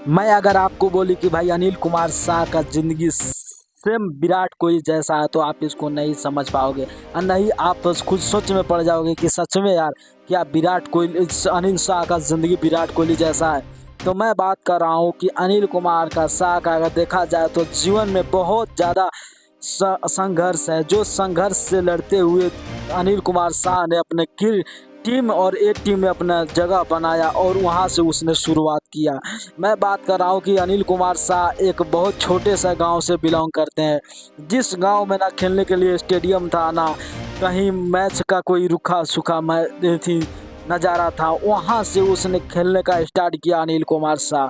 मैं अगर आपको बोली कि भाई अनिल कुमार शाह का ज़िंदगी सेम विराट कोहली जैसा है तो आप इसको नहीं समझ पाओगे और नहीं आप खुद सोच में पड़ जाओगे कि सच में यार क्या विराट कोहली अनिल शाह का ज़िंदगी विराट कोहली जैसा है। तो मैं बात कर रहा हूँ कि अनिल कुमार का शाह का अगर देखा जाए तो जीवन में बहुत ज़्यादा संघर्ष है। जो संघर्ष से लड़ते हुए अनिल कुमार शाह ने अपने टीम और ए टीम में अपना जगह बनाया और वहां से उसने शुरुआत किया। मैं बात कर रहा हूँ कि अनिल कुमार शाह एक बहुत छोटे सा गांव से बिलोंग करते हैं, जिस गांव में ना खेलने के लिए स्टेडियम था, ना कहीं मैच का कोई रुखा सूखा थी नज़ारा था। वहां से उसने खेलने का स्टार्ट किया अनिल कुमार शाह।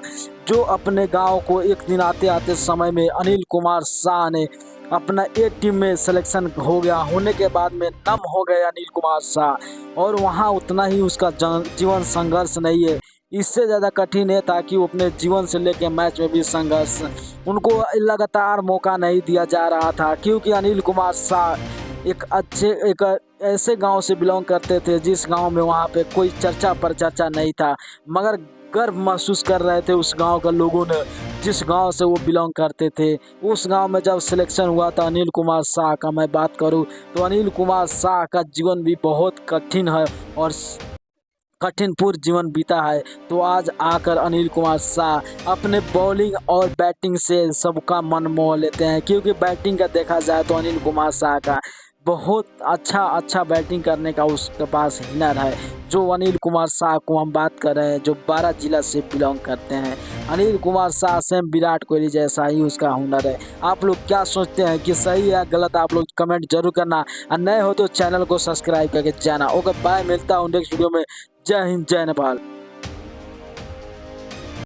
जो अपने गांव को एक दिन आते आते समय में अनिल कुमार शाह ने अपना ए टीम में सिलेक्शन हो गया। होने के बाद में नम हो गए अनिल कुमार शाह और वहाँ उतना ही उसका जीवन संघर्ष नहीं है, इससे ज़्यादा कठिन है था कि वो अपने जीवन से लेकर मैच में भी संघर्ष, उनको लगातार मौका नहीं दिया जा रहा था क्योंकि अनिल कुमार शाह एक ऐसे गांव से बिलोंग करते थे जिस गांव में वहाँ पे कोई चर्चा पर चर्चा नहीं था, मगर गर्व महसूस कर रहे थे उस गांव के लोगों ने जिस गांव से वो बिलोंग करते थे। उस गांव में जब सिलेक्शन हुआ था अनिल कुमार शाह का, मैं बात करूं तो अनिल कुमार शाह का जीवन भी बहुत कठिन है और कठिन पूर्ण जीवन बीता है। तो आज आकर अनिल कुमार शाह अपने बॉलिंग और बैटिंग से सबका मन मोह लेते हैं क्योंकि बैटिंग का देखा जाए तो अनिल कुमार शाह का बहुत अच्छा बैटिंग करने का उसके पास हुनर है। जो अनिल कुमार शाह को हम बात कर रहे हैं जो 12 जिला से बिलोंग करते हैं, अनिल कुमार शाह सेम विराट कोहली जैसा ही उसका हुनर है। आप लोग क्या सोचते हैं कि सही या गलत, आप लोग कमेंट जरूर करना और नए हो तो चैनल को सब्सक्राइब करके जाना। ओके बाय, मिलता हूँ नेक्स्ट वीडियो में। जय हिंद, जय नेपाल।